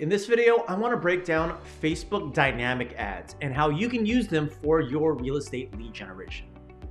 In this video, I want to break down Facebook dynamic ads and how you can use them for your real estate lead generation.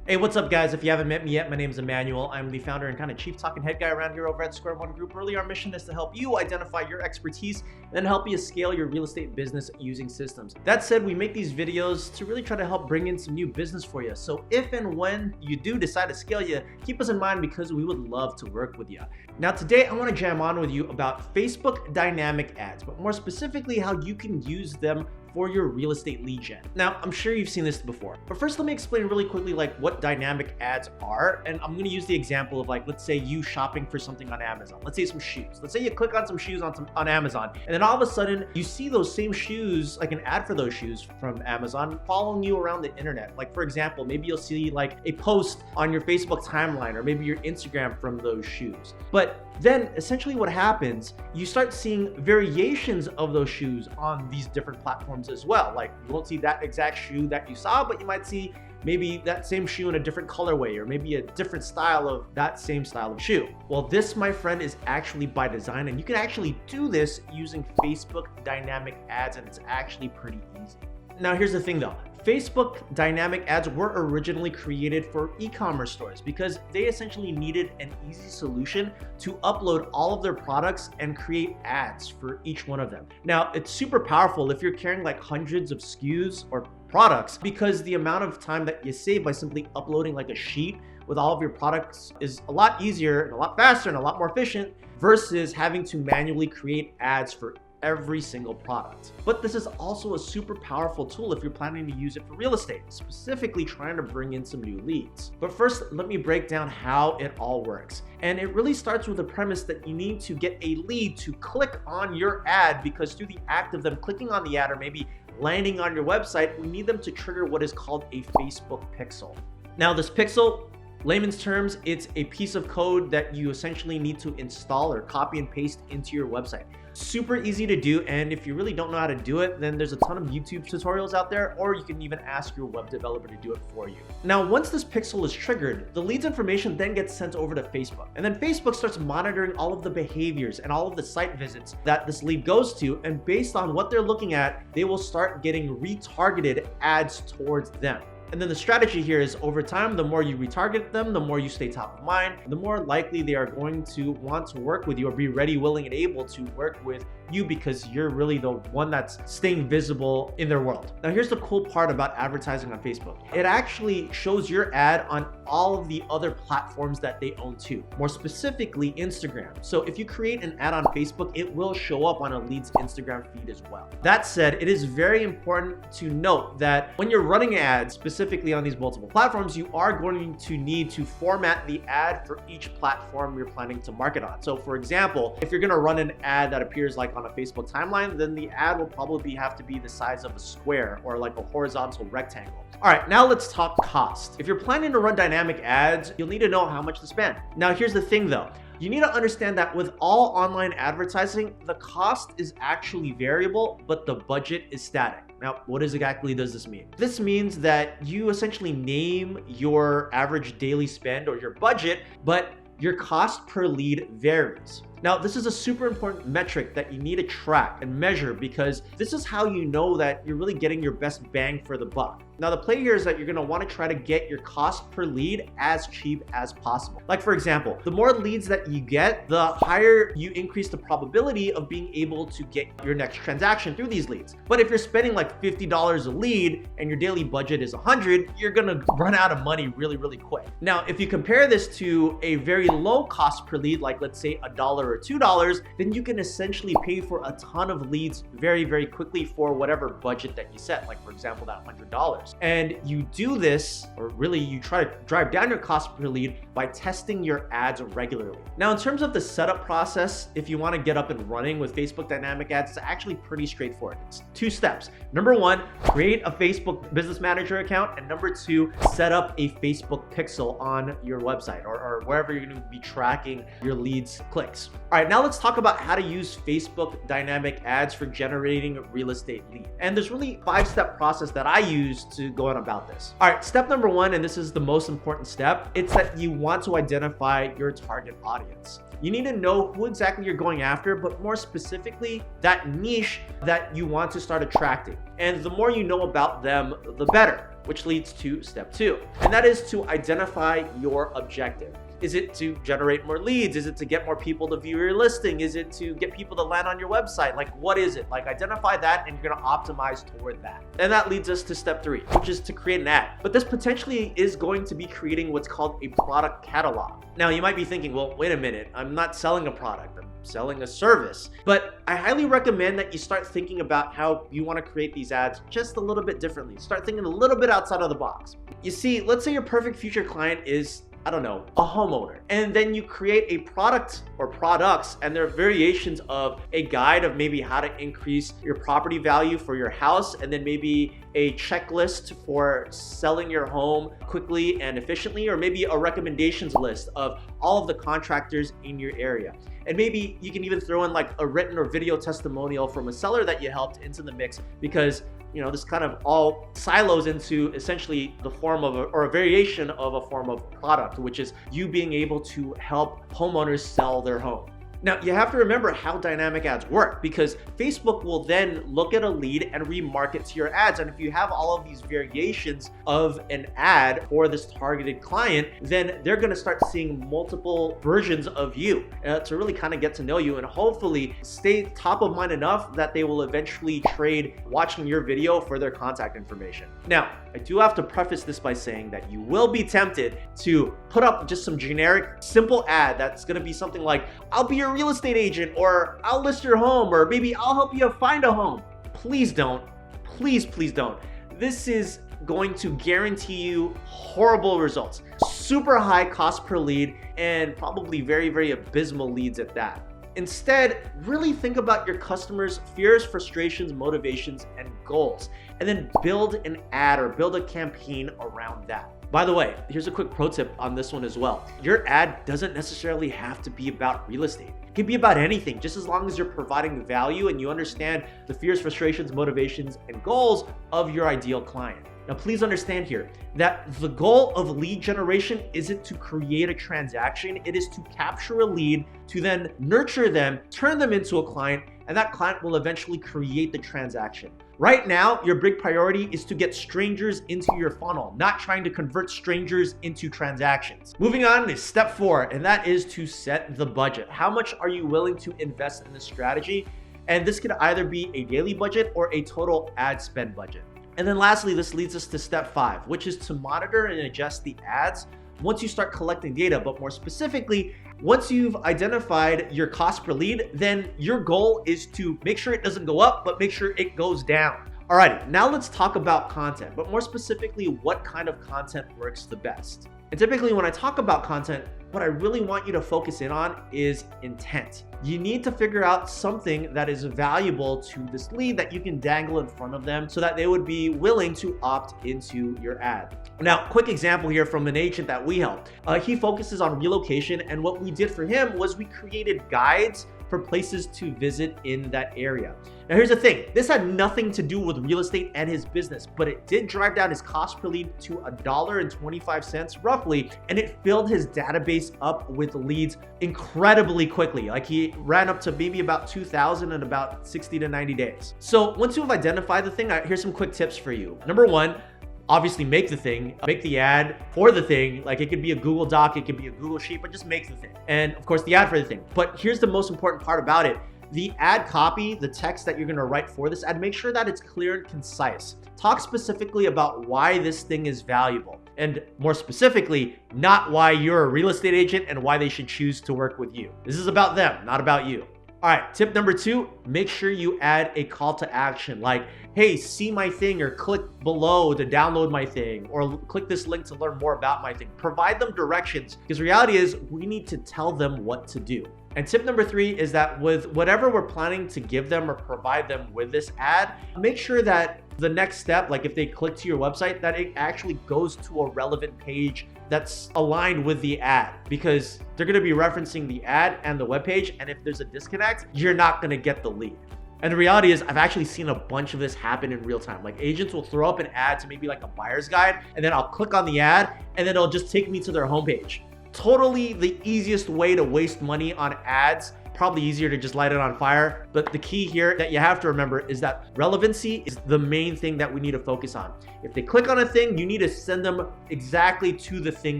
Hey, what's up guys? If you haven't met me yet, my name is Emmanuel. I'm the founder and kind of chief talking head guy around here over at Square One Group. Really, our mission is to help you identify your expertise and then help you scale your real estate business using systems. That said, we make these videos to really try to help bring in some new business for you. So if and when you do decide to scale, keep us in mind because we would love to work with you. Now today, I want to jam on with you about Facebook dynamic ads, but more specifically how you can use them for your real estate lead gen. Now, I'm sure you've seen this before, but first let me explain really quickly what dynamic ads are. And I'm gonna use the example of let's say you shopping for something on Amazon. Let's say some shoes. Let's say you click on some shoes on Amazon, and then all of a sudden you see those same shoes, like an ad for those shoes from Amazon following you around the internet. Like for example, maybe you'll see a post on your Facebook timeline or maybe your Instagram from those shoes. But then essentially what happens, you start seeing variations of those shoes on these different platforms as well. Like you won't see that exact shoe that you saw, but you might see maybe that same shoe in a different colorway or maybe a different style of that same style of shoe. Well, this, my friend, is actually by design, and you can actually do this using Facebook dynamic ads, and it's actually pretty easy. Now, here's the thing though. Facebook dynamic ads were originally created for e-commerce stores because they essentially needed an easy solution to upload all of their products and create ads for each one of them. Now, it's super powerful if you're carrying hundreds of SKUs or products, because the amount of time that you save by simply uploading a sheet with all of your products is a lot easier and a lot faster and a lot more efficient versus having to manually create ads for every single product. But this is also a super powerful tool if you're planning to use it for real estate, specifically trying to bring in some new leads. But first, let me break down how it all works. And it really starts with the premise that you need to get a lead to click on your ad, because through the act of them clicking on the ad or maybe landing on your website, we need them to trigger what is called a Facebook pixel. Now, this pixel, layman's terms, it's a piece of code that you essentially need to install or copy and paste into your website. Super easy to do, and if you really don't know how to do it, then there's a ton of YouTube tutorials out there, or you can even ask your web developer to do it for you. Now, once this pixel is triggered, the lead's information then gets sent over to Facebook, and then Facebook starts monitoring all of the behaviors and all of the site visits that this lead goes to, and based on what they're looking at, they will start getting retargeted ads towards them. And then the strategy here is, over time, the more you retarget them, the more you stay top of mind, the more likely they are going to want to work with you or be ready, willing, and able to work with you, because you're really the one that's staying visible in their world. Now, here's the cool part about advertising on Facebook. It actually shows your ad on all of the other platforms that they own too, more specifically Instagram. So if you create an ad on Facebook, it will show up on a lead's Instagram feed as well. That said, it is very important to note that when you're running ads, specifically on these multiple platforms, you are going to need to format the ad for each platform you're planning to market on. So for example, if you're gonna run an ad that appears on a Facebook timeline, then the ad will probably have to be the size of a square or a horizontal rectangle. All right, now let's talk cost. If you're planning to run dynamic ads, you'll need to know how much to spend. Now, here's the thing though. You need to understand that with all online advertising, the cost is actually variable, but the budget is static. Now, what exactly does this mean? This means that you essentially name your average daily spend or your budget, but your cost per lead varies. Now, this is a super important metric that you need to track and measure, because this is how you know that you're really getting your best bang for the buck. Now, the play here is that you're gonna wanna try to get your cost per lead as cheap as possible. Like for example, the more leads that you get, the higher you increase the probability of being able to get your next transaction through these leads. But if you're spending $50 a lead and your daily budget is 100, you're gonna run out of money really, really quick. Now, if you compare this to a very low cost per lead, like let's say $1 or $2, then you can essentially pay for a ton of leads very, very quickly for whatever budget that you set, like for example, that $100. And you do this, or really you try to drive down your cost per lead by testing your ads regularly. Now, in terms of the setup process, if you want to get up and running with Facebook dynamic ads, it's actually pretty straightforward. It's 2 steps. Number 1, create a Facebook Business Manager account, and number 2, set up a Facebook pixel on your website or or wherever you're going to be tracking your leads clicks. All right, now let's talk about how to use Facebook dynamic ads for generating a real estate lead. And there's really a 5-step process that I use to go on about this. All right, step number 1, and this is the most important step, it's that you want to identify your target audience. You need to know who exactly you're going after, but more specifically, that niche that you want to start attracting. And the more you know about them, the better, which leads to step 2. And that is to identify your objective. Is it to generate more leads? Is it to get more people to view your listing? Is it to get people to land on your website? Like, what is it? Like, identify that and you're gonna optimize toward that. And that leads us to step 3, which is to create an ad. But this potentially is going to be creating what's called a product catalog. Now, you might be thinking, well, wait a minute, I'm not selling a product, I'm selling a service. But I highly recommend that you start thinking about how you wanna create these ads just a little bit differently. Start thinking a little bit outside of the box. You see, let's say your perfect future client is, I don't know, a homeowner. And then you create a product or products, and there are variations of a guide of maybe how to increase your property value for your house, and then maybe a checklist for selling your home quickly and efficiently, or maybe a recommendations list of all of the contractors in your area. And maybe you can even throw in like a written or video testimonial from a seller that you helped into the mix, because this kind of all silos into essentially the form of a variation of a form of product, which is you being able to help homeowners sell their home. Now, you have to remember how dynamic ads work, because Facebook will then look at a lead and remarket to your ads. And if you have all of these variations of an ad for this targeted client, then they're going to start seeing multiple versions of you to really kind of get to know you and hopefully stay top of mind enough that they will eventually trade watching your video for their contact information. Now, I do have to preface this by saying that you will be tempted to put up just some generic, simple ad that's going to be something like, I'll be your real estate agent, or I'll list your home, or maybe I'll help you find a home. Please don't. Please don't. This is going to guarantee you horrible results. Super high cost per lead and probably very, very abysmal leads at that. Instead, really think about your customers' fears, frustrations, motivations, and goals, and then build an ad or build a campaign around that. By the way, here's a quick pro tip on this one as well. Your ad doesn't necessarily have to be about real estate. It can be about anything, just as long as you're providing value and you understand the fears, frustrations, motivations, and goals of your ideal client. Now, please understand here that the goal of lead generation isn't to create a transaction. It is to capture a lead, to then nurture them, turn them into a client, and that client will eventually create the transaction. Right now, your big priority is to get strangers into your funnel, not trying to convert strangers into transactions. Moving on to step 4, and that is to set the budget. How much are you willing to invest in this strategy? And this could either be a daily budget or a total ad spend budget. And then lastly, this leads us to step 5, which is to monitor and adjust the ads once you start collecting data. But more specifically, once you've identified your cost per lead, then your goal is to make sure it doesn't go up, but make sure it goes down. Alrighty, now let's talk about content, but more specifically, what kind of content works the best. And typically when I talk about content, what I really want you to focus in on is intent. You need to figure out something that is valuable to this lead that you can dangle in front of them so that they would be willing to opt into your ad. Now, quick example here from an agent that we helped. He focuses on relocation, and what we did for him was we created guides for places to visit in that area. Now here's the thing, this had nothing to do with real estate and his business, but it did drive down his cost per lead to $1.25 roughly, and it filled his database up with leads incredibly quickly. Like he ran up to maybe about 2,000 in about 60 to 90 days. So once you've identified the thing, here's some quick tips for you. Number 1, obviously make the thing, make the ad for the thing. Like it could be a Google Doc, it could be a Google Sheet, but just make the thing. And of course the ad for the thing. But here's the most important part about it. The ad copy, the text that you're gonna write for this ad, make sure that it's clear and concise. Talk specifically about why this thing is valuable. And more specifically, not why you're a real estate agent and why they should choose to work with you. This is about them, not about you. All right, tip number 2, make sure you add a call to action like, hey, see my thing, or click below to download my thing, or click this link to learn more about my thing. Provide them directions, because reality is we need to tell them what to do. And tip number 3 is that with whatever we're planning to give them or provide them with this ad, make sure that the next step, like if they click to your website, that it actually goes to a relevant page that's aligned with the ad, because they're going to be referencing the ad and the webpage. And if there's a disconnect, you're not going to get the lead. And the reality is, I've actually seen a bunch of this happen in real time. Like, agents will throw up an ad to maybe like a buyer's guide, and then I'll click on the ad, and then it'll just take me to their homepage. Totally the easiest way to waste money on ads. Probably easier to just light it on fire. But the key here that you have to remember is that relevancy is the main thing that we need to focus on. If they click on a thing, you need to send them exactly to the thing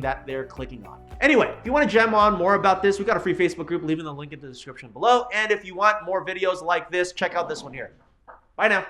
that they're clicking on. Anyway, if you want to gem on more about this, we got a free Facebook group, leaving the link in the description below. And if you want more videos like this, check out this one here. Bye now.